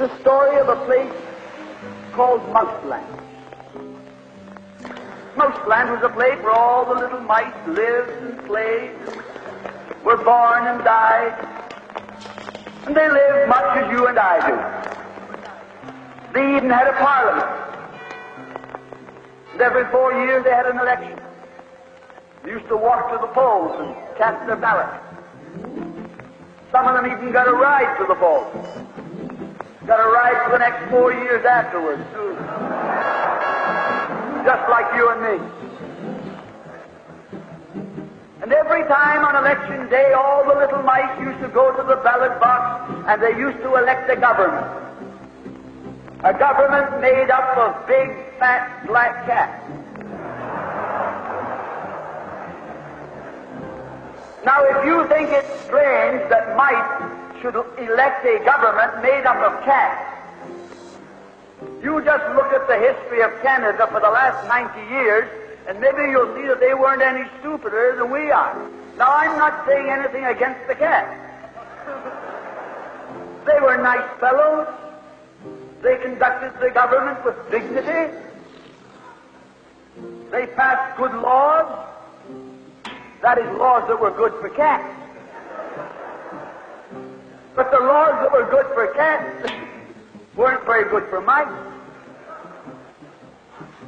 the story of a place called Mouseland. Mouseland was a place where all the little mice lived and played, were born and died, and they lived much as you and I do. They even had a parliament. And every 4 years they had an election. They used to walk to the polls and cast their ballot. Some of them even got a ride to the polls. Got a ride for the next 4 years afterwards, too. Just like you and me. And every time on election day, all the little mice used to go to the ballot box and they used to elect a government. A government made up of big, fat, black cats. Now, if you think it's strange that mice should elect a government made up of cats, you just look at the history of Canada for the last 90 years, and maybe you'll see that they weren't any stupider than we are. Now, I'm not saying anything against the cats. They were nice fellows. They conducted the government with dignity. They passed good laws. That is, laws that were good for cats. But the laws that were good for cats weren't very good for mice.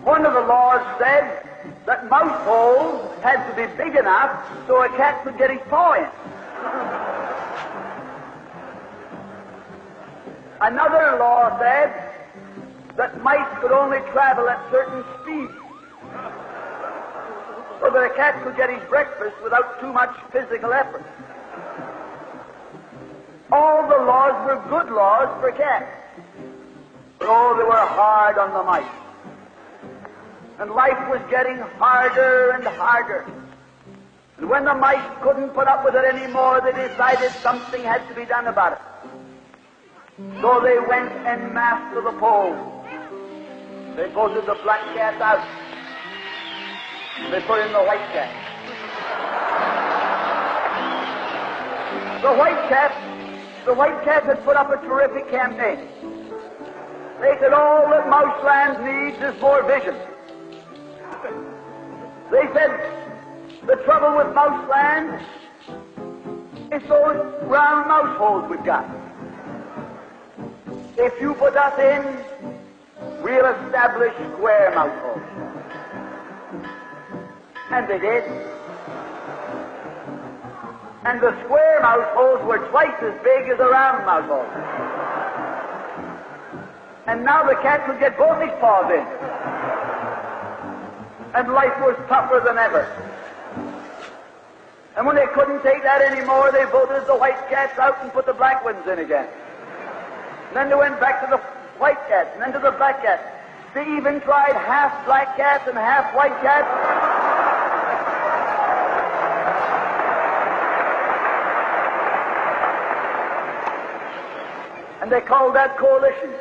One of the laws said that mouse holes had to be big enough so a cat could get his paw in. Another law said that mice could only travel at certain speeds, so that a cat could get his breakfast without too much physical effort. All the laws were good laws for cats. But oh, they were hard on the mice. And life was getting harder and harder. And when the mice couldn't put up with it anymore, they decided something had to be done about it. So they went en masse to the polls. They voted the black cat out. They put in the white cat. The white cat had put up a terrific campaign. They said all that Mouseland needs is more vision. They said the trouble with Mouseland is those round mouse holes we've got. If you put us in, we'll establish square mouse holes. And they did. And the square mouse holes were twice as big as the round mouse holes. And now the cat could get both his paws in. And life was tougher than ever. And when they couldn't take that anymore, they voted the white cats out and put the black ones in again. And then they went back to the white cats, and then to the black cats. They even tried half black cats and half white cats. And they called that coalition.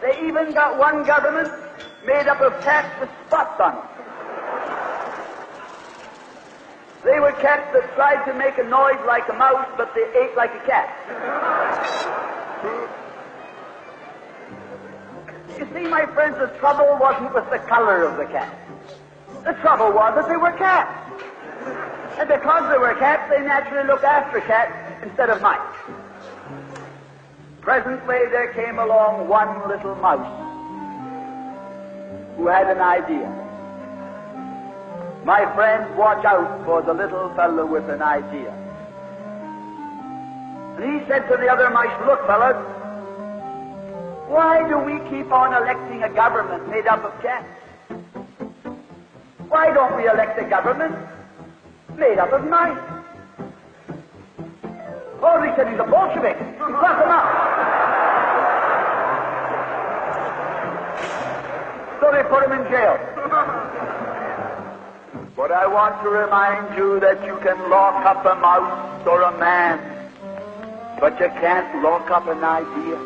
They even got one government made up of cats with spots on them. They were cats that tried to make a noise like a mouse, but they ate like a cat. You see, my friends, the trouble wasn't with the color of the cat. The trouble was that they were cats. And because they were cats, they naturally looked after cats instead of mice. Presently, there came along one little mouse who had an idea. My friends, watch out for the little fellow with an idea. And he said to the other mice, look, fellas, why do we keep on electing a government made up of cats? Why don't we elect a government made up of mice? Oh, he said he's a Bolshevik. Lock him up. So they put him in jail. But I want to remind you that you can lock up a mouse or a man, but you can't lock up an idea.